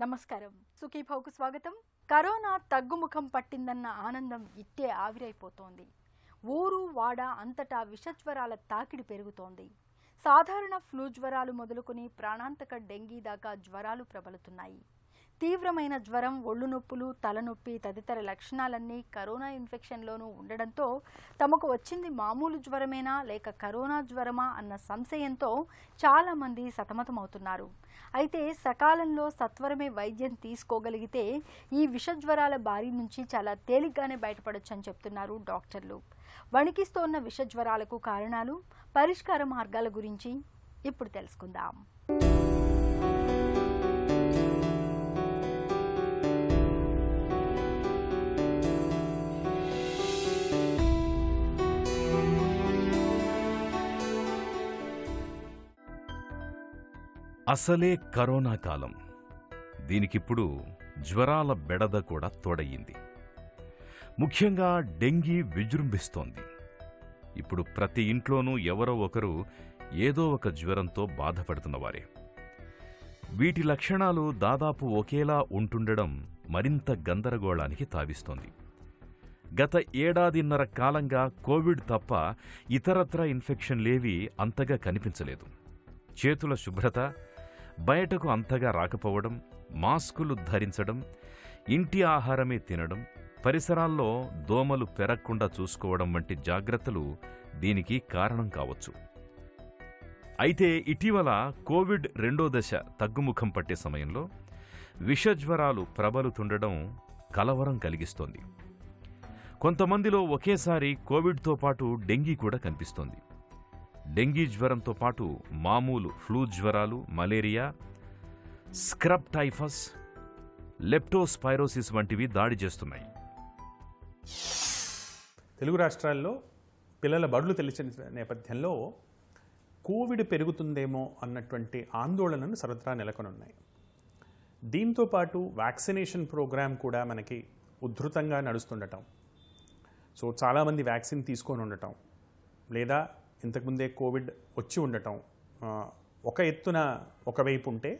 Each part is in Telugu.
నమస్కారం. సుఖీభావుకు స్వాగతం. కరోనా తగ్గుముఖం పట్టిందన్న ఆనందం ఇట్టే ఆవిరైపోతోంది. ఊరు వాడ అంతటా విషజ్వరాల తాకిడి పెరుగుతోంది. సాధారణ ఫ్లూ జ్వరాలు మొదలుకొని ప్రాణాంతక డెంగీ దాకా జ్వరాలు ప్రబలుతున్నాయి. తీవ్రమైన జ్వరం, ఒళ్ళు నొప్పులు, తలనొప్పి తదితర లక్షణాలన్నీ కరోనా ఇన్ఫెక్షన్లోనూ ఉండడంతో తమకు వచ్చింది మామూలు జ్వరమేనా లేక కరోనా జ్వరమా అన్న సంశయంతో చాలామంది సతమతమవుతున్నారు. అయితే సకాలంలో సత్వరమే వైద్యం తీసుకోగలిగితే ఈ విషజ్వరాల బారి నుంచి చాలా తేలిగ్గానే బయటపడొచ్చని చెప్తున్నారు డాక్టర్లు. వణికిస్తోన్న విషజ్వరాలకు కారణాలు, పరిష్కార మార్గాల గురించి ఇప్పుడు తెలుసుకుందాం. అసలే కరోనా కాలం. దీనికిప్పుడు జ్వరాల బెడద కూడా తోడయ్యింది. ముఖ్యంగా డెంగీ విజృంభిస్తోంది. ఇప్పుడు ప్రతి ఇంట్లోనూ ఎవరో ఒకరు ఏదో ఒక జ్వరంతో బాధపడుతున్నవారే. వీటి లక్షణాలు దాదాపు ఒకేలా ఉంటుండడం మరింత గందరగోళానికి తావిస్తోంది. గత ఏడాదిన్నర కాలంగా కోవిడ్ తప్ప ఇతరత్రా ఇన్ఫెక్షన్లేవీ అంతగా కనిపించలేదు. చేతుల శుభ్రత, బయటకు అంతగా రాకపోవడం, మాస్కులు ధరించడం, ఇంటి ఆహారమే తినడం, పరిసరాల్లో దోమలు పెరగకుండా చూసుకోవడం వంటి జాగ్రత్తలు దీనికి కారణం కావచ్చు. అయితే ఇటీవల కోవిడ్ 2వ దశ తగ్గుముఖం పట్టే సమయంలో విషజ్వరాలు ప్రబలుతుండడం కలవరం కలిగిస్తోంది. కొంతమందిలో ఒకేసారి కోవిడ్తో పాటు డెంగీ కూడా కనిపిస్తోంది. డెంగీ జ్వరంతో పాటు మామూలు ఫ్లూ జ్వరాలు, మలేరియా, స్క్రబ్ టైఫస్, లెప్టోస్పైరోసిస్ వంటివి దాడి చేస్తున్నాయి. తెలుగు రాష్ట్రాల్లో పిల్లల బడులు తెలిసిన నేపథ్యంలో కోవిడ్ పెరుగుతుందేమో అన్నటువంటి ఆందోళనలు సర్వత్రా నెలకొనున్నాయి. దీంతోపాటు వ్యాక్సినేషన్ ప్రోగ్రాం కూడా మనకి ఉధృతంగా నడుస్తుండటం, సో చాలామంది వ్యాక్సిన్ తీసుకొని ఉండటం, లేదా ఇంతకుముందే కోవిడ్ వచ్చి ఉండటం ఒక ఎత్తున ఒకవైపు ఉంటే,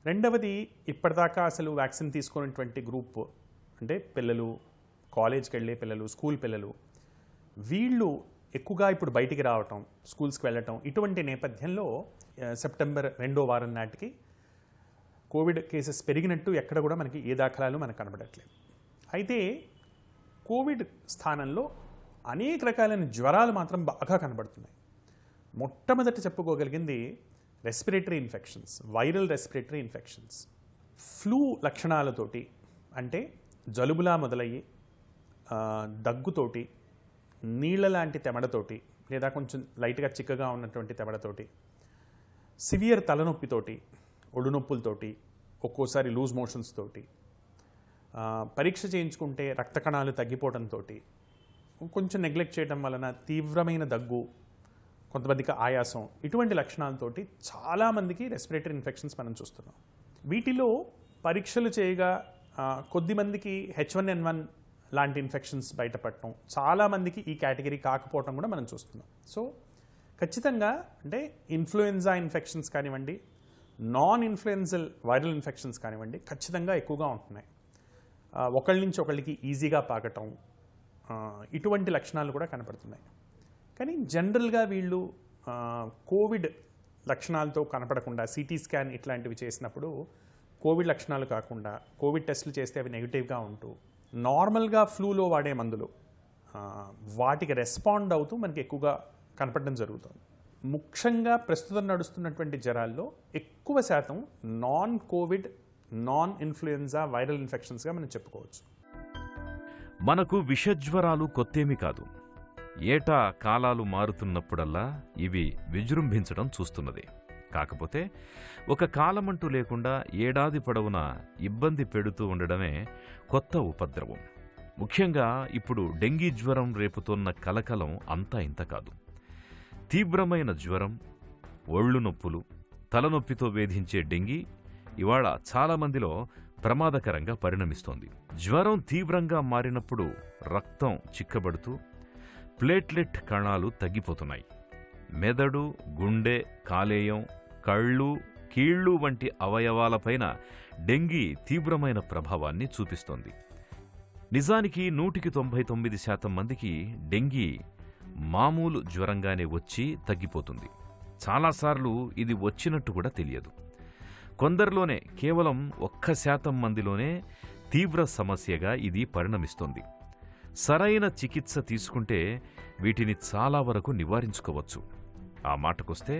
రెండవది ఇప్పటిదాకా అసలు వ్యాక్సిన్ తీసుకున్నటువంటి గ్రూప్ అంటే పిల్లలు, కాలేజ్కి వెళ్ళే పిల్లలు, స్కూల్ పిల్లలు, వీళ్ళు ఎక్కువగా ఇప్పుడు బయటికి రావటం, స్కూల్స్కి వెళ్ళటం, ఇటువంటి నేపథ్యంలో సెప్టెంబర్ 2వ వారం నాటికి కోవిడ్ కేసెస్ పెరిగినట్టు ఎక్కడ కూడా మనకి ఏ దాఖలాలు మనకు కనబడట్లేదు. అయితే కోవిడ్ స్థానంలో అనేక రకాలైన జ్వరాలు మాత్రం బాగా కనబడుతున్నాయి. మొట్టమొదటి చెప్పుకోగలిగింది respiratory infections, viral respiratory infections. Flu లక్షణాలతోటి, అంటే జలుబులా మొదలయ్యి దగ్గుతోటి, నీళ్ల లాంటి తెమడతోటి, లేదా కొంచెం లైట్గా చిక్కగా ఉన్నటువంటి తెమడతోటి, సివియర్ తలనొప్పితోటి, ఒళ్ళు నొప్పులతోటి, ఒక్కోసారి లూజ్ మోషన్స్ తోటి, పరీక్ష చేయించుకుంటే రక్త కణాలు తగ్గిపోవడంతో, కొంచెం నెగ్లెక్ట్ చేయడం వలన తీవ్రమైన దగ్గు, కొంతమందికి ఆయాసం, ఇటువంటి లక్షణాలతోటి చాలామందికి రెస్పిరేటరీ ఇన్ఫెక్షన్స్ మనం చూస్తున్నాం. వీటిలో పరీక్షలు చేయగా కొద్దిమందికి H1N1 లాంటి ఇన్ఫెక్షన్స్ బయటపడటం, చాలామందికి ఈ కేటగిరీ కాకపోవటం కూడా మనం చూస్తున్నాం. సో ఖచ్చితంగా అంటే ఇన్ఫ్లుయెన్జా ఇన్ఫెక్షన్స్ కానివ్వండి, నాన్ ఇన్ఫ్లుయెన్జల్ వైరల్ ఇన్ఫెక్షన్స్ కానివ్వండి, ఖచ్చితంగా ఎక్కువగా ఉంటున్నాయి. ఒకళ్ళ నుంచి ఒకళ్ళకి ఈజీగా పాకటం, ఇటువంటి లక్షణాలు కూడా కనపడుతున్నాయి. కానీ జనరల్గా వీళ్ళు కోవిడ్ లక్షణాలతో కనపడకుండా సిటీ స్కాన్ ఇట్లాంటివి చేసినప్పుడు కోవిడ్ లక్షణాలు కాకుండా కోవిడ్ టెస్టులు చేస్తే అవి నెగిటివ్గా ఉంటూ నార్మల్గా ఫ్లూలో వాడే మందులు వాటికి రెస్పాండ్ అవుతూ మనకి ఎక్కువగా కనపడడం జరుగుతుంది. ముఖ్యంగా ప్రస్తుతం నడుస్తున్నటువంటి జ్వరాల్లో ఎక్కువ శాతం non COVID, non influenza viral ఇన్ఫెక్షన్స్గా మనం చెప్పుకోవచ్చు. మనకు విషజ్వరాలు కొత్తేమీ కాదు. ఏటా కాలాలు మారుతున్నప్పుడల్లా ఇవి విజృంభించడం చూస్తున్నదే. కాకపోతే ఒక కాలమంటూ లేకుండా ఏడాది పొడవునా ఇబ్బంది పెడుతూ ఉండడమే కొత్త ఉపద్రవం. ముఖ్యంగా ఇప్పుడు డెంగీ జ్వరం రేపుతోన్న కలకలం అంతా ఇంత కాదు. తీవ్రమైన జ్వరం, ఒళ్ళు నొప్పులు, తలనొప్పితో వేధించే డెంగీ ఇవాళ చాలామందిలో ప్రమాదకరంగా పరిణమిస్తోంది. జ్వరం తీవ్రంగా మారినప్పుడు రక్తం చిక్కబడుతూ ప్లేట్లెట్ కణాలు తగ్గిపోతున్నాయి. మెదడు, గుండె, కాలేయం, కళ్ళు, కీళ్లు వంటి అవయవాలపైన డెంగీ తీవ్రమైన ప్రభావాన్ని చూపిస్తోంది. నిజానికి 99% మందికి డెంగీ మామూలు జ్వరంగానే వచ్చి తగ్గిపోతుంది. చాలాసార్లు ఇది వచ్చినట్టు కూడా తెలియదు. కొందరిలోనే కేవలం 1% మందిలోనే తీవ్ర సమస్యగా ఇది పరిణమిస్తోంది. సరైన చికిత్స తీసుకుంటే వీటిని చాలా వరకు నివారించుకోవచ్చు. ఆ మాటకొస్తే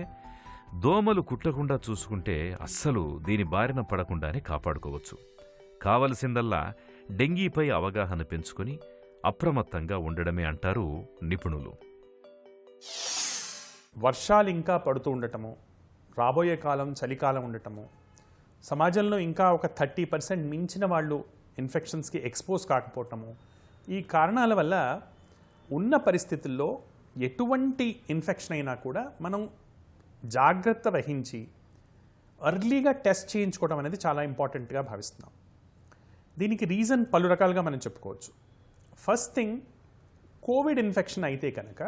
దోమలు కుట్టకుండా చూసుకుంటే అస్సలు దీని బారిన పడకుండానే కాపాడుకోవచ్చు. కావలసిందల్లా డెంగీపై అవగాహన పెంచుకొని అప్రమత్తంగా ఉండడమే అంటారు నిపుణులు. వర్షాలు ఇంకా పడుతూ ఉండటము, రాబోయే కాలం చలికాలం ఉండటము, సమాజంలో ఇంకా ఒక 30% మించిన వాళ్ళు ఇన్ఫెక్షన్స్కి ఎక్స్పోజ్ కాకపోవటము, ఈ కారణాల వల్ల ఉన్న పరిస్థితుల్లో ఎటువంటి ఇన్ఫెక్షన్ అయినా కూడా మనం జాగ్రత్త వహించి ఎర్లీగా టెస్ట్ చేయించుకోవడం అనేది చాలా ఇంపార్టెంట్గా భావిస్తున్నాం. దీనికి రీజన్ పలు రకాలుగా మనం చెప్పుకోవచ్చు. ఫస్ట్ థింగ్, కోవిడ్ ఇన్ఫెక్షన్ అయితే కనుక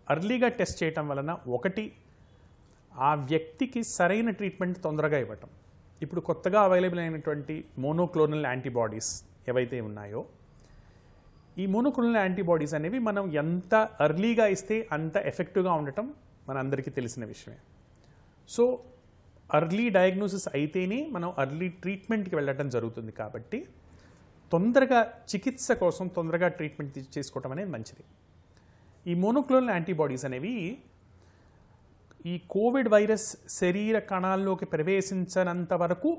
ఎర్లీగా టెస్ట్ చేయటం వలన ఒకటి, ఆ వ్యక్తికి సరైన ట్రీట్మెంట్ తొందరగా ఇవ్వటం. ఇప్పుడు కొత్తగా అవైలబుల్ అయినటువంటి మోనోక్లోనల్ యాంటీబాడీస్ ఏవైతే ఉన్నాయో, ఈ మోనోక్లోనల్ యాంటీబాడీస్ అనేవి మనం ఎంత ఎర్లీగా ఇస్తే అంత ఎఫెక్టివ్గా ఉండటం మనందరికీ తెలిసిన విషయమే. సో ఎర్లీ డయాగ్నోసిస్ అయితేనే మనం ఎర్లీ ట్రీట్మెంట్కి వెళ్ళటం జరుగుతుంది. కాబట్టి తొందరగా చికిత్స కోసం తొందరగా ట్రీట్మెంట్ చేసుకోవటం అనేది మంచిది. ఈ మోనోక్లోనల్ యాంటీబాడీస్ అనేవి ఈ కోవిడ్ వైరస్ శరీర కణాల్లోకి ప్రవేశించనంత వరకు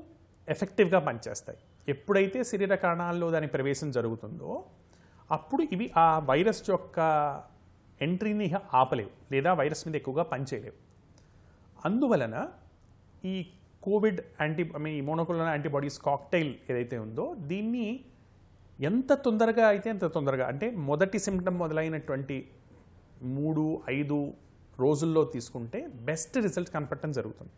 ఎఫెక్టివ్గా పనిచేస్తాయి. ఎప్పుడైతే శరీర కణాల్లో దాని ప్రవేశం జరుగుతుందో అప్పుడు ఇవి ఆ వైరస్ యొక్క ఎంట్రీని ఆపలేవు, లేదా వైరస్ మీద ఎక్కువగా పనిచేయలేవు. అందువలన ఈ కోవిడ్ ఈ మోనోక్లోనల్ యాంటీబాడీస్ కాక్టైల్ ఏదైతే ఉందో దీన్ని ఎంత తొందరగా అయితే అంత తొందరగా, అంటే మొదటి సిమ్టమ్ మొదలైనటువంటి 3-5 రోజుల్లో తీసుకుంటే బెస్ట్ రిజల్ట్ కనపడటం జరుగుతుంది.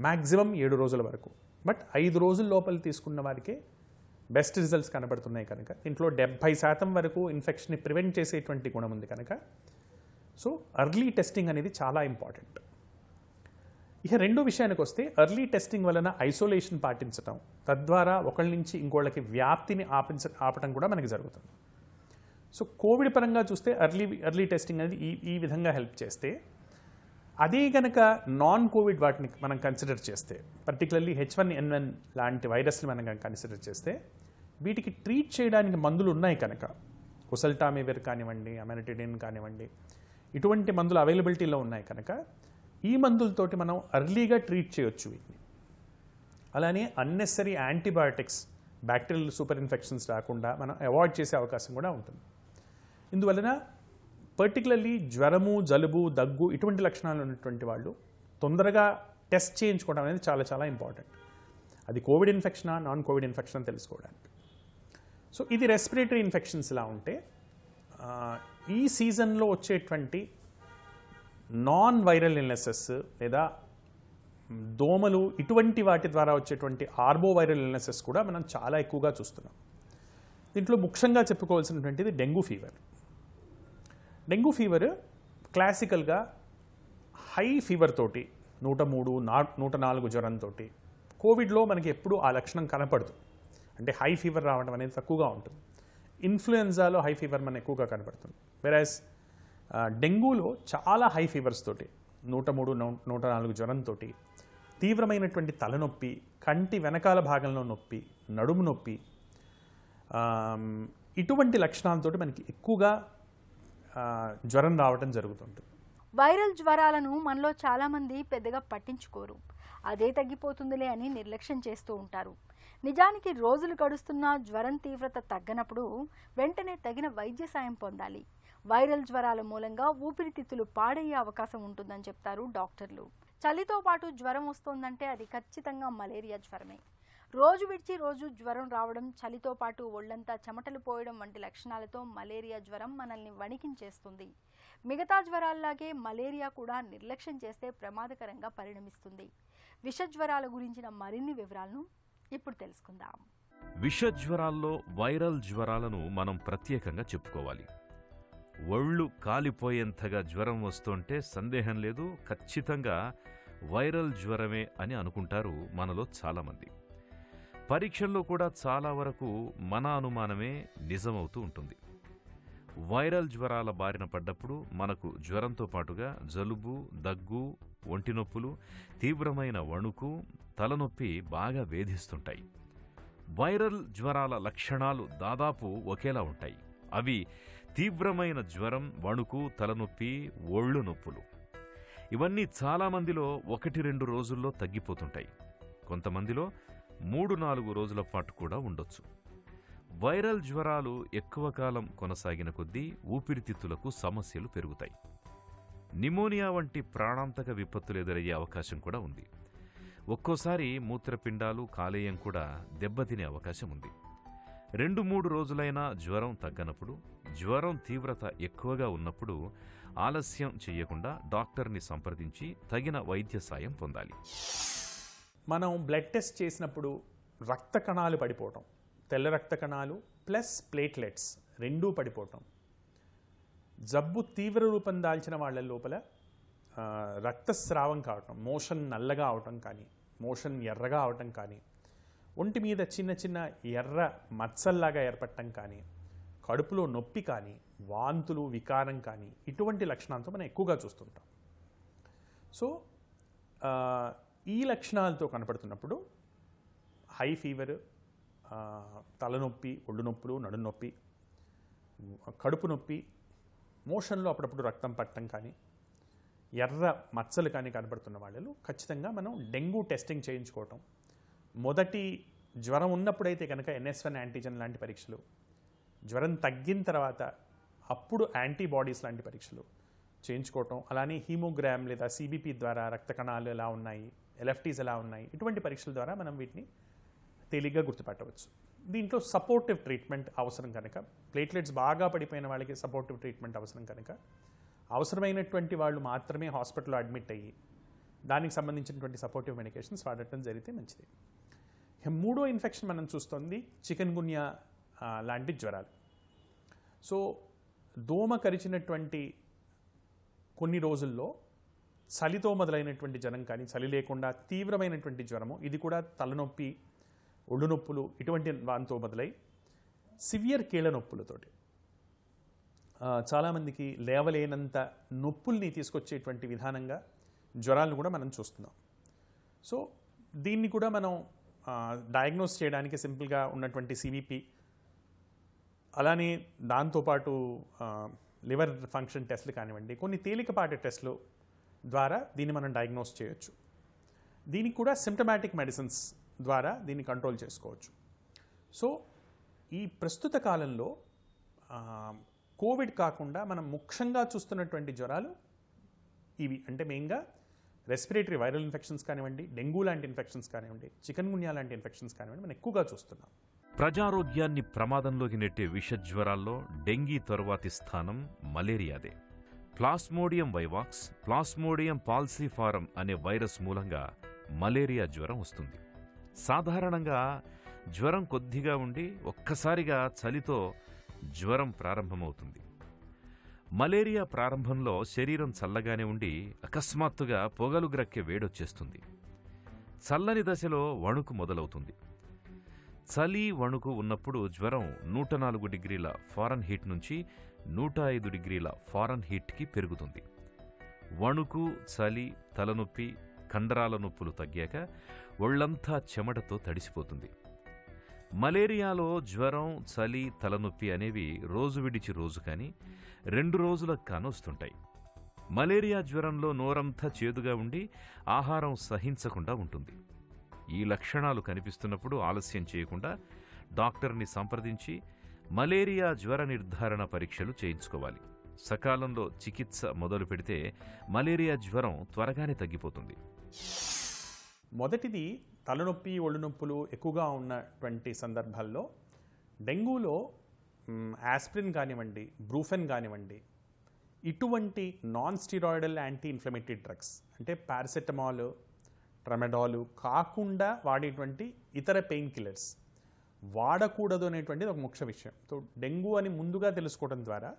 మ్యాక్సిమం 7 రోజుల వరకు. బట్ 5 రోజుల లోపల తీసుకున్న వారికే బెస్ట్ రిజల్ట్స్ కనబడుతున్నాయి కనుక దీంట్లో 70% వరకు ఇన్ఫెక్షన్ని ప్రివెంట్ చేసేటువంటి గుణం ఉంది కనుక సో ఎర్లీ టెస్టింగ్ అనేది చాలా ఇంపార్టెంట్. ఇక రెండో విషయానికి వస్తే, ఎర్లీ టెస్టింగ్ వలన ఐసోలేషన్ పాటించడం, తద్వారా ఒకళ్ళ నుంచి ఇంకోళ్ళకి వ్యాప్తిని ఆపటం కూడా మనకి జరుగుతుంది. సో కోవిడ్ పరంగా చూస్తే ఎర్లీ టెస్టింగ్ అనేది ఈ విధంగా హెల్ప్ చేస్తే, అదే కనుక నాన్ కోవిడ్ వాటిని మనం కన్సిడర్ చేస్తే, పర్టికులర్లీ H1N1 లాంటి వైరస్ని మనం కన్సిడర్ చేస్తే, వీటికి ట్రీట్ చేయడానికి మందులు ఉన్నాయి కనుక, ఒసల్టామివిర్ కానివ్వండి, అమెనిటిడిన్ కానివ్వండి, ఇటువంటి మందులు అవైలబిలిటీలో ఉన్నాయి కనుక ఈ మందులతోటి మనం ఎర్లీగా ట్రీట్ చేయొచ్చు వీటిని. అలానే unnecessary antibiotics, bacterial super infections రాకుండా మనం అవాయిడ్ చేసే అవకాశం కూడా ఉంటుంది. ఇందువలన పర్టికులర్లీ జ్వరము, జలుబు, దగ్గు ఇటువంటి లక్షణాలు ఉన్నటువంటి వాళ్ళు తొందరగా టెస్ట్ చేయించుకోవడం అనేది చాలా చాలా ఇంపార్టెంట్. అది కోవిడ్ ఇన్ఫెక్షనా నాన్ కోవిడ్ ఇన్ఫెక్షన్ తెలుసుకోవడానికి. సో ఇది రెస్పిరేటరీ ఇన్ఫెక్షన్స్ ఇలా ఉంటే, ఈ సీజన్లో వచ్చేటువంటి నాన్ వైరల్ ఇల్నెసెస్ లేదా దోమలు ఇటువంటి వాటి ద్వారా వచ్చేటువంటి ఆర్బో వైరల్ ఇల్నెసెస్ కూడా మనం చాలా ఎక్కువగా చూస్తున్నాం. దీంట్లో ముఖ్యంగా చెప్పుకోవాల్సినటువంటిది డెంగ్యూ ఫీవర్. డెంగ్యూ ఫీవర్ క్లాసికల్గా హై ఫీవర్ తోటి 103-104 జ్వరంతో, కోవిడ్లో మనకి ఎప్పుడూ ఆ లక్షణం కనపడదు. అంటే హై ఫీవర్ రావడం అనేది తక్కువగా ఉంటుంది. ఇన్ఫ్లుయెన్జాలో హై ఫీవర్ మనకు ఎక్కువగా కనపడుతుంది. వెరాజ్ డెంగ్యూలో చాలా హై ఫీవర్స్ తోటి 103-104 జ్వరంతో, తీవ్రమైనటువంటి తలనొప్పి, కంటి వెనకాల భాగంలో నొప్పి, నడుము నొప్పి, ఇటువంటి లక్షణాలతోటి మనకి ఎక్కువగా జ్వరం రావడం జరుగుతుంటుంది. వైరల్ జ్వరాలను మనలో చాలామంది పెద్దగా పట్టించుకోరు. అదే తగ్గిపోతుందిలే అని నిర్లక్ష్యం చేస్తూ ఉంటారు. నిజానికి రోజులు గడుస్తున్నా జ్వరం తీవ్రత తగ్గనప్పుడు వెంటనే తగిన వైద్య సాయం పొందాలి. వైరల్ జ్వరాల మూలంగా ఊపిరితిత్తులు పాడయ్యే అవకాశం ఉంటుందని చెప్తారు డాక్టర్లు. చలితో పాటు జ్వరం వస్తోందంటే అది ఖచ్చితంగా మలేరియా జ్వరమే. రోజు విడిచి రోజు జ్వరం రావడం, చలితో పాటు ఒళ్లంతా చెమటలు పోయడం వంటి లక్షణాలతో మలేరియా జ్వరం మనల్ని వణికించేస్తుంది. మిగతా జ్వరాల్లాగే మలేరియా కూడా నిర్లక్ష్యం చేస్తే ప్రమాదకరంగా పరిణమిస్తుంది. విష జ్వరాల గురించిన మరిన్ని వివరాలను ఇప్పుడు తెలుసుకుందాం. విష జ్వరాల్లో వైరల్ జ్వరాలను మనం ప్రత్యేకంగా చెప్పుకోవాలి. ఒళ్ళు కాలిపోయేంతగా జ్వరం వస్తుంటే సందేహం లేదు, ఖచ్చితంగా వైరల్ జ్వరమే అని అనుకుంటారు మనలో చాలామంది. పరీక్షల్లో కూడా చాలా వరకు మన అనుమానమే నిజమవుతూ ఉంటుంది. వైరల్ జ్వరాల బారిన పడ్డప్పుడు మనకు జ్వరంతో పాటుగా జలుబు, దగ్గు, ఒంటి నొప్పులు, తీవ్రమైన వణుకు, తలనొప్పి బాగా వేధిస్తుంటాయి. వైరల్ జ్వరాల లక్షణాలు దాదాపు ఒకేలా ఉంటాయి. అవి తీవ్రమైన జ్వరం, వణుకు, తలనొప్పి, ఒళ్ళు నొప్పులు. ఇవన్నీ చాలామందిలో 1-2 రోజుల్లో తగ్గిపోతుంటాయి. కొంతమందిలో 3-4 రోజుల పాటు కూడా ఉండొచ్చు. వైరల్ జ్వరాలు ఎక్కువ కాలం కొనసాగిన కొద్దీ ఊపిరితిత్తులకు సమస్యలు పెరుగుతాయి. నిమోనియా వంటి ప్రాణాంతక విపత్తులు ఎదురయ్యే అవకాశం కూడా ఉంది. ఒక్కోసారి మూత్రపిండాలు, కాలేయం కూడా దెబ్బతినే అవకాశం ఉంది. 2-3 రోజులైనా జ్వరం తగ్గనప్పుడు, జ్వరం తీవ్రత ఎక్కువగా ఉన్నప్పుడు ఆలస్యం చేయకుండా డాక్టర్ని సంప్రదించి తగిన వైద్య సాయం పొందాలి. మనం బ్లడ్ టెస్ట్ చేసినప్పుడు రక్త కణాలు పడిపోవటం, తెల్ల రక్త కణాలు ప్లస్ ప్లేట్లెట్స్ రెండూ పడిపోవటం, జబ్బు తీవ్ర రూపం దాల్చిన వాళ్ళ లోపల రక్తస్రావం కావటం, మోషన్ నల్లగా అవటం కానీ, మోషన్ ఎర్రగా అవటం కానీ, ఒంటి మీద చిన్న చిన్న ఎర్ర మచ్చల్లాగా ఏర్పడటం కానీ, కడుపులో నొప్పి కానీ, వాంతులు, వికారం కానీ, ఇటువంటి లక్షణాలతో మనం ఎక్కువగా చూస్తుంటాం. సో ఈ లక్షణాలతో కనపడుతున్నప్పుడు హై ఫీవర్, తలనొప్పి, ఒళ్ళు నొప్పులు, నడుము నొప్పి, కడుపు నొప్పి, మోషన్లో అప్పుడప్పుడు రక్తం పట్టడం కానీ, ఎర్ర మచ్చలు కానీ కనపడుతున్న వాళ్ళు ఖచ్చితంగా మనం డెంగ్యూ టెస్టింగ్ చేయించుకోవటం, మొదటి జ్వరం ఉన్నప్పుడైతే కనుక NS1 యాంటీజెన్ లాంటి పరీక్షలు, జ్వరం తగ్గిన తర్వాత అప్పుడు యాంటీబాడీస్ లాంటి పరీక్షలు చేయించుకోవటం, అలానే హీమోగ్రామ్ లేదా CBP ద్వారా రక్త కణాలు ఎలా ఉన్నాయి, LFTs ఎలా ఉన్నాయి, ఇటువంటి పరీక్షల ద్వారా మనం వీటిని తేలిగ్గా గుర్తుపట్టవచ్చు. దీంట్లో సపోర్టివ్ ట్రీట్మెంట్ అవసరం కనుక, ప్లేట్లెట్స్ బాగా పడిపోయిన వాళ్ళకి సపోర్టివ్ ట్రీట్మెంట్ అవసరం కనుక, అవసరమైనటువంటి వాళ్ళు మాత్రమే హాస్పిటల్లో అడ్మిట్ అయ్యి దానికి సంబంధించినటువంటి సపోర్టివ్ మెడికేషన్స్ వాడటం జరిగితే మంచిది. మూడో ఇన్ఫెక్షన్ మనం చూస్తుంది చికెన్ గున్యా లాంటి జ్వరాలు. సో దోమ కరిచినటువంటి కొన్ని రోజుల్లో చలితో మొదలైనటువంటి జ్వరం కానీ, చలి లేకుండా తీవ్రమైనటువంటి జ్వరము, ఇది కూడా తలనొప్పి, ఒళ్ళు నొప్పులు, ఇటువంటి వాటితో మొదలై సివియర్ కీళ్ళ నొప్పులతోటి చాలామందికి లేవలేనంత నొప్పుల్ని తీసుకొచ్చేటువంటి విధానంగా జ్వరాలను కూడా మనం చూస్తున్నాం. సో దీన్ని కూడా మనం డయాగ్నోస్ చేయడానికి సింపుల్గా ఉన్నటువంటి CBP, అలానే దాంతోపాటు లివర్ ఫంక్షన్ టెస్ట్లు కానివ్వండి, కొన్ని తేలికపాటి టెస్ట్లు ద్వారా దీన్ని మనం డయాగ్నోస్ చేయొచ్చు. దీనికి కూడా సిమ్టమాటిక్ మెడిసిన్స్ ద్వారా దీన్ని కంట్రోల్ చేసుకోవచ్చు. సో ఈ ప్రస్తుత కాలంలో కోవిడ్ కాకుండా మనం ముఖ్యంగా చూస్తున్నటువంటి జ్వరాలు ఇవి. అంటే మెయిన్గా రెస్పిరేటరీ వైరల్ ఇన్ఫెక్షన్స్ కానివ్వండి, డెంగ్యూ లాంటి ఇన్ఫెక్షన్స్ కానివ్వండి, చికెన్ గున్యా లాంటి ఇన్ఫెక్షన్స్ కానివ్వండి, మనం ఎక్కువగా చూస్తున్నాం. ప్రజారోగ్యాన్ని ప్రమాదంలోకి నెట్టే విషజ్వరాల్లో డెంగీ తరువాతి స్థానం మలేరియాదే. ప్లాస్మోడియం వైవాక్స్, ప్లాస్మోడియం పాల్సిఫారం అనే వైరస్ మూలంగా మలేరియా జ్వరం వస్తుంది. సాధారణంగా జ్వరం కొద్దిగా ఉండి ఒక్కసారిగా చలితో జ్వరం ప్రారంభమవుతుంది. మలేరియా ప్రారంభంలో శరీరం చల్లగానే ఉండి అకస్మాత్తుగా పొగలు గ్రక్కే వేడొచ్చేస్తుంది. చల్లని దశలో వణుకు మొదలవుతుంది. చలి, వణుకు ఉన్నప్పుడు జ్వరం 104 డిగ్రీల ఫారెన్హీట్ నుంచి 105 డిగ్రీల ఫారెన్హీట్కి పెరుగుతుంది. వణుకు, చలి, తలనొప్పి, కండరాల నొప్పులు తగ్గాక ఒళ్లంతా చెమటతో తడిసిపోతుంది. మలేరియాలో జ్వరం, చలి, తలనొప్పి అనేవి రోజు విడిచి రోజు కానీ 2 రోజులకు కానొస్తుంటాయి. మలేరియా జ్వరంలో నోరంతా చేదుగా ఉండి ఆహారం సహించకుండా ఉంటుంది. ఈ లక్షణాలు కనిపిస్తున్నప్పుడు ఆలస్యం చేయకుండా డాక్టర్ని సంప్రదించి మలేరియా జ్వర నిర్ధారణ పరీక్షలు చేయించుకోవాలి. సకాలంలో చికిత్స మొదలు పెడితే మలేరియా జ్వరం త్వరగానే తగ్గిపోతుంది. మొదటిది తలనొప్పి, ఒళ్ళు నొప్పులు ఎక్కువగా ఉన్నటువంటి సందర్భాల్లో డెంగ్యూలో ఆస్పిరిన్ కానివ్వండి, బ్రూఫెన్ కానివ్వండి, ఇటువంటి non steroidal anti inflammatory drugs అంటే పారాసెటమాల్, ట్రమెడాలు కాకుండా వాడేటువంటి ఇతర పెయిన్ కిల్లర్స్ వాడకూడదు అనేటువంటిది ఒక ముఖ్య విషయం. సో డెంగ్యూ అని ముందుగా తెలుసుకోవడం ద్వారా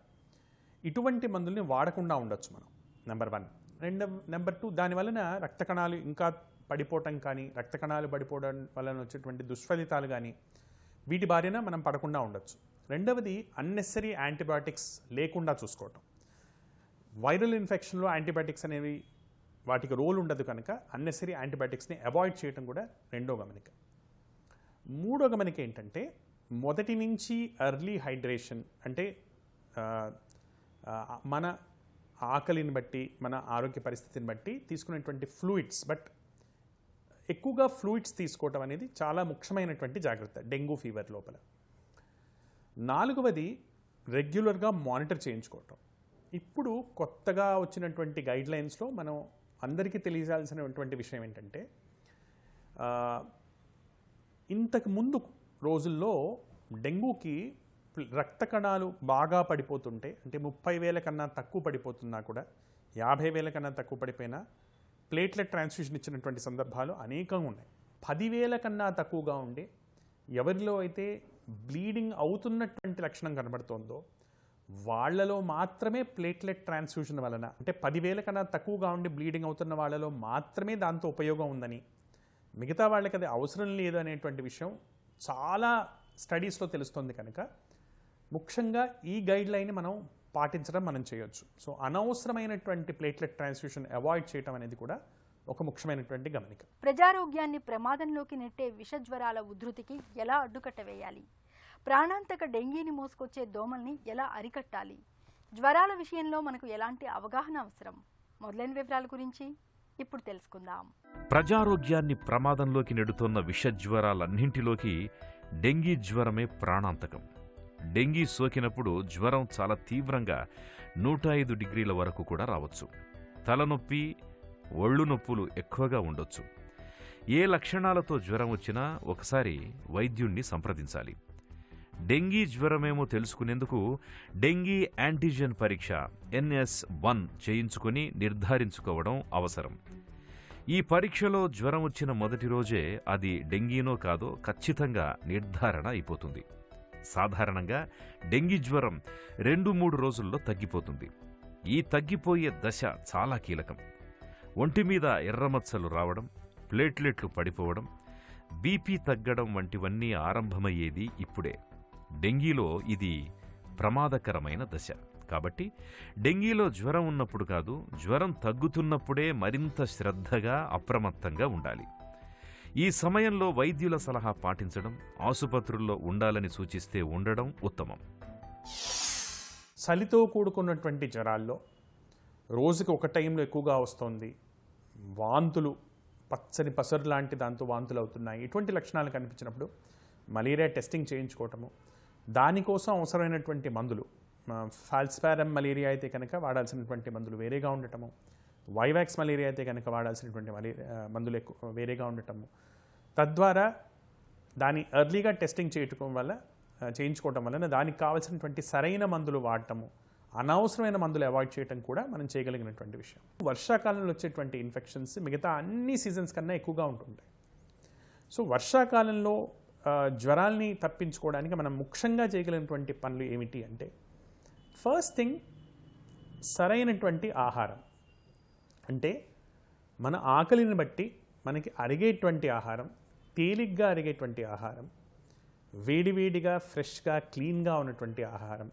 ఇటువంటి మందుల్ని వాడకుండా ఉండొచ్చు మనం, నెంబర్ 1. నెంబర్ 2 దాని వలన రక్త కణాలు ఇంకా పడిపోవటం కానీ, రక్త కణాలు పడిపోవడం వలన వచ్చేటువంటి దుష్ఫలితాలు కానీ వీటి బారిన మనం పడకుండా ఉండొచ్చు. రెండవది అన్నెసరీ యాంటీబయాటిక్స్ లేకుండా చూసుకోవటం. వైరల్ ఇన్ఫెక్షన్లో యాంటీబయాటిక్స్ అనేవి వాటికి రోల్ ఉండదు కనుక అన్నెసరీ యాంటీబయాటిక్స్ని అవాయిడ్ చేయడం కూడా రెండో గమనిక. మూడో గమనిక ఏంటంటే మొదటి నుంచి ఎర్లీ హైడ్రేషన్, అంటే మన ఆకలిని బట్టి, మన ఆరోగ్య పరిస్థితిని బట్టి తీసుకునేటువంటి ఫ్లూయిడ్స్, బట్ ఎక్కువగా ఫ్లూయిడ్స్ తీసుకోవటం అనేది చాలా ముఖ్యమైనటువంటి జాగ్రత్త డెంగ్యూ ఫీవర్ లోపల. నాలుగవది రెగ్యులర్గా మానిటర్ చేయించుకోవటం. ఇప్పుడు కొత్తగా వచ్చినటువంటి గైడ్లైన్స్లో మనం అందరికీ తెలియాల్సినటువంటి విషయం ఏంటంటే ఇంతకు ముందు రోజుల్లో డెంగ్యూకి రక్త కణాలు బాగా పడిపోతుంటే, అంటే 30,000 కన్నా తక్కువ పడిపోతున్నా కూడా, 50,000 కన్నా తక్కువ పడిపోయినా ప్లేట్లెట్ ట్రాన్స్ఫ్యూషన్ ఇచ్చినటువంటి సందర్భాలు అనేకంగా ఉన్నాయి. 10,000 కన్నా తక్కువగా ఉండే ఎవరిలో అయితే బ్లీడింగ్ అవుతున్నటువంటి లక్షణం కనబడుతోందో వాళ్ళలో మాత్రమే ప్లేట్లెట్ ట్రాన్స్ఫ్యూషన్ వలన, అంటే 10,000 కన్నా తక్కువగా ఉండి బ్లీడింగ్ అవుతున్న వాళ్ళలో మాత్రమే దాంతో ఉపయోగం ఉందని, మిగతా వాళ్ళకి అది అవసరం లేదు అనేటువంటి విషయం చాలా స్టడీస్లో తెలుస్తుంది. కనుక ముఖ్యంగా ఈ గైడ్ లైన్ని మనం పాటించడం మనం చేయొచ్చు. సో అనవసరమైనటువంటి ప్లేట్లెట్ ట్రాన్స్ఫ్యూషన్ అవాయిడ్ చేయడం అనేది కూడా ఒక ముఖ్యమైనటువంటి గమనిక. ప్రజారోగ్యాన్ని ప్రమాదంలోకి నెట్టే విషజ్వరాల ఉధృతికి ఎలా అడ్డుకట్ట వేయాలి? ప్రాణాంతక డెంగీని మోసుకొచ్చే దోమల్ని ఎలా అరికట్టాలి? జ్వరాల విషయంలో మనకు ఎలాంటి అవగాహన అవసరం? మొదలైన వివరాల గురించి ఇప్పుడు తెలుసుకుందాం. ప్రజారోగ్యాన్ని ప్రమాదంలోకి నెడుతోన్న విషజ్వరాలన్నింటిలోకి డెంగీ జ్వరమే ప్రాణాంతకం. డెంగీ సోకినప్పుడు జ్వరం చాలా తీవ్రంగా 105 డిగ్రీల వరకు కూడా రావచ్చు. తలనొప్పి, ఒళ్ళు నొప్పులు ఎక్కువగా ఉండొచ్చు. ఏ లక్షణాలతో జ్వరం వచ్చినా ఒకసారి వైద్యుణ్ణి సంప్రదించాలి. డెంగీ జ్వరమేమో తెలుసుకునేందుకు డెంగీ యాంటీజెన్ పరీక్ష NS1 చేయించుకుని నిర్ధారించుకోవడం అవసరం. ఈ పరీక్షలో జ్వరం వచ్చిన మొదటి రోజే అది డెంగీనో కాదో ఖచ్చితంగా నిర్ధారణ అయిపోతుంది. సాధారణంగా డెంగీ జ్వరం 2-3 రోజుల్లో తగ్గిపోతుంది. ఈ తగ్గిపోయే దశ చాలా కీలకం. ఒంటి మీద ఎర్రమచ్చలు రావడం, ప్లేట్లెట్లు పడిపోవడం, బీపీ తగ్గడం వంటివన్నీ ఆరంభమయ్యేది ఇప్పుడే. డెంగీలో ఇది ప్రమాదకరమైన దశ. కాబట్టి డెంగీలో జ్వరం ఉన్నప్పుడు కాదు, జ్వరం తగ్గుతున్నప్పుడే మరింత శ్రద్ధగా, అప్రమత్తంగా ఉండాలి. ఈ సమయంలో వైద్యుల సలహా పాటించడం, ఆసుపత్రుల్లో ఉండాలని సూచిస్తే ఉండడం ఉత్తమం. చలితో కూడుకున్నటువంటి జ్వరాల్లో రోజుకి ఒక టైంలో ఎక్కువగా వస్తుంది, వాంతులు, పచ్చని పసరు లాంటి దాంతో వాంతులు అవుతున్నాయి, ఇటువంటి లక్షణాలు కనిపించినప్పుడు మలేరియా టెస్టింగ్ చేయించుకోవటము, దానికోసం అవసరమైనటువంటి మందులు, ఫాల్స్పారమ్ మలేరియా అయితే కనుక వాడాల్సినటువంటి మందులు వేరేగా ఉండటము, వైవాక్స్ మలేరియా అయితే కనుక వాడాల్సినటువంటి మందులు ఎక్కువ వేరేగా ఉండటము, తద్వారా దాని ఎర్లీగా టెస్టింగ్ చేయించుకోవటం వలన దానికి కావాల్సినటువంటి సరైన మందులు వాడటము, అనవసరమైన మందులు అవాయిడ్ చేయటం కూడా మనం చేయగలిగినటువంటి విషయం. వర్షాకాలంలో వచ్చేటువంటి ఇన్ఫెక్షన్స్ మిగతా అన్ని సీజన్స్ కన్నా ఎక్కువగా ఉంటుంటాయి. సో వర్షాకాలంలో జ్వరాల్ని తప్పించుకోవడానికి మనం ముఖ్యంగా చేయగలిగినటువంటి పనులు ఏమిటి అంటే, ఫస్ట్ థింగ్ సరైనటువంటి ఆహారం. అంటే మన ఆకలిని బట్టి మనకి అరిగేటువంటి ఆహారం, తేలిగ్గా అరిగేటువంటి ఆహారం, వేడివేడిగా ఫ్రెష్గా క్లీన్గా ఉన్నటువంటి ఆహారం,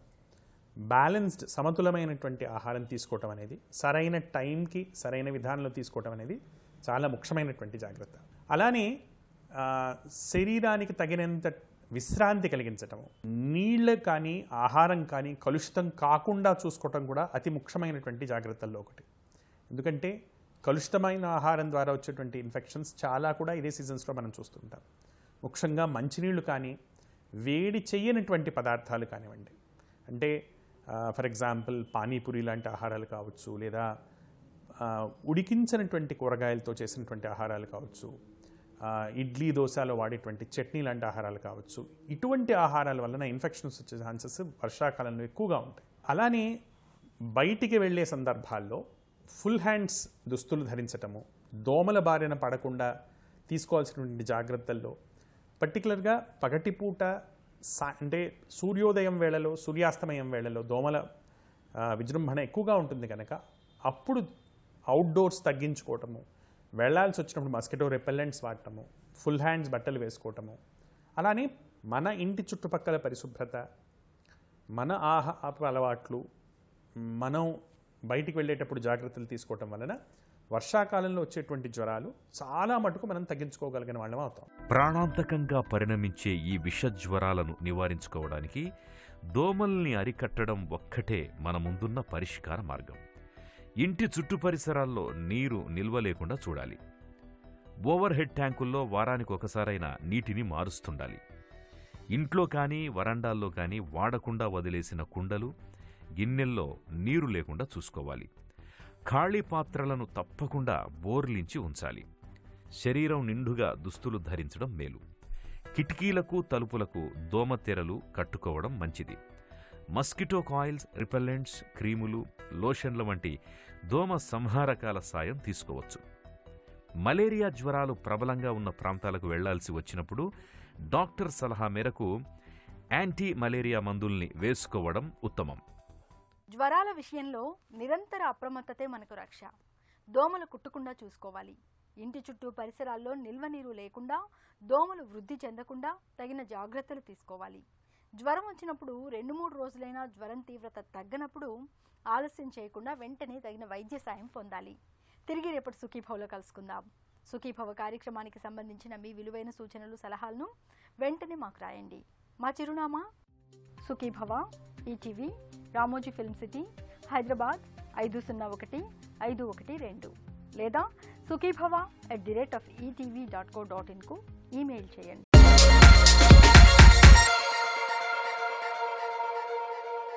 బ్యాలెన్స్డ్ సమతులమైనటువంటి ఆహారం తీసుకోవటం అనేది, సరైన టైంకి సరైన విధానంలో తీసుకోవటం అనేది చాలా ముఖ్యమైనటువంటి జాగ్రత్త. అలానే శరీరానికి తగినంత విశ్రాంతి కలిగించటము, నీళ్ళు కానీ ఆహారం కానీ కలుషితం కాకుండా చూసుకోవటం కూడా అతి ముఖ్యమైనటువంటి జాగ్రత్తల్లో ఒకటి. ఎందుకంటే కలుషితమైన ఆహారం ద్వారా వచ్చేటువంటి ఇన్ఫెక్షన్స్ చాలా కూడా ఇదే సీజన్స్లో మనం చూస్తుంటాం. ముఖ్యంగా మంచినీళ్ళు కానీ, వేడి చేయనటువంటి పదార్థాలు కానివ్వండి, అంటే ఫర్ ఎగ్జాంపుల్ పానీపూరి లాంటి ఆహారాలు కావచ్చు, లేదా ఉడికించినటువంటి కూరగాయలతో చేసినటువంటి ఆహారాలు కావచ్చు, ఇడ్లీ దోశలో వాడేటువంటి చట్నీ లాంటి ఆహారాలు కావచ్చు, ఇటువంటి ఆహారాల వలన ఇన్ఫెక్షన్స్ వచ్చే ఛాన్సెస్ వర్షాకాలంలో ఎక్కువగా ఉంటాయి. అలానే బయటికి వెళ్ళే సందర్భాల్లో ఫుల్ హ్యాండ్స్ దుస్తులు ధరించటము, దోమల బారిన పడకుండా తీసుకోవాల్సినటువంటి జాగ్రత్తల్లో పర్టికులర్గా పగటిపూట అంటే సూర్యోదయం వేళలో, సూర్యాస్తమయం వేళలో దోమల విజృంభణ ఎక్కువగా ఉంటుంది కనుక అప్పుడు అవుట్డోర్స్ తగ్గించుకోవటము, వెళ్ళాల్సి వచ్చినప్పుడు మస్కిటో రిపెల్లెంట్స్ వాడటము, ఫుల్ హ్యాండ్స్ బట్టలు వేసుకోవటము, అలానే మన ఇంటి చుట్టుపక్కల పరిశుభ్రత, మన ఆహారపు అలవాట్లు, మనం బయటికి వెళ్ళేటప్పుడు జాగ్రత్తలు తీసుకోవటం వలన వర్షాకాలంలో వచ్చేటువంటి జ్వరాలు చాలా మటుకు మనం తగ్గించుకోగలిగిన వాళ్ళం అవుతాం. ప్రాణాంతకంగా పరిణమించే ఈ విషజ్వరాలను నివారించుకోవడానికి దోమల్ని అరికట్టడం ఒక్కటే మన ముందున్న పరిష్కార మార్గం. ఇంటి చుట్టూ పరిసరాల్లో నీరు నిల్వ లేకుండా చూడాలి. ఓవర్ హెడ్ ట్యాంకుల్లో వారానికి ఒకసారైనా నీటిని మారుస్తుండాలి. ఇంట్లో కానీ వరండాల్లో కానీ వాడకుండా వదిలేసిన కుండలు, గిన్నెల్లో నీరు లేకుండా చూసుకోవాలి. ఖాళీ పాత్రలను తప్పకుండా బోర్లించి ఉంచాలి. శరీరం నిండుగా దుస్తులు ధరించడం మేలు. కిటికీలకు తలుపులకు దోమతెరలు కట్టుకోవడం మంచిది. మస్కిటో కాయిల్స్, రిపెల్లెంట్స్, క్రీములు, లోషన్ల వంటి దోమ సంహారకాల సాయం తీసుకోవచ్చు. మలేరియా జ్వరాలు ప్రబలంగా ఉన్న ప్రాంతాలకు వెళ్లాల్సి వచ్చినప్పుడు డాక్టర్ సలహా మేరకు యాంటీ మలేరియా మందుల్ని వేసుకోవడం ఉత్తమం. జ్వరాల విషయంలో నిరంతర అప్రమత్తతే మనకు రక్ష. దోమలు కుట్టకుండా చూసుకోవాలి. ఇంటి చుట్టూ పరిసరాల్లో నిల్వ నీరు లేకుండా, దోమలు వృద్ధి చెందకుండా తగిన జాగ్రత్తలు తీసుకోవాలి. జ్వరం వచ్చినప్పుడు 2-3 రోజులైనా జ్వరం తీవ్రత తగ్గనప్పుడు ఆలస్యం చేయకుండా వెంటనే తగిన వైద్య సాయం పొందాలి. తిరిగి రేపటి సుఖీభవలో కలుసుకుందాం. సుఖీభవ కార్యక్రమానికి సంబంధించిన మీ విలువైన సూచనలు, సలహాలను వెంటనే మాకు రాయండి. మా చిరునామా Sukhibhava, ETV, Ramoji film city, Hyderabad 501512 లేదా sukhibhava@etv.co.in కు ఈమెయిల్ చేయండి.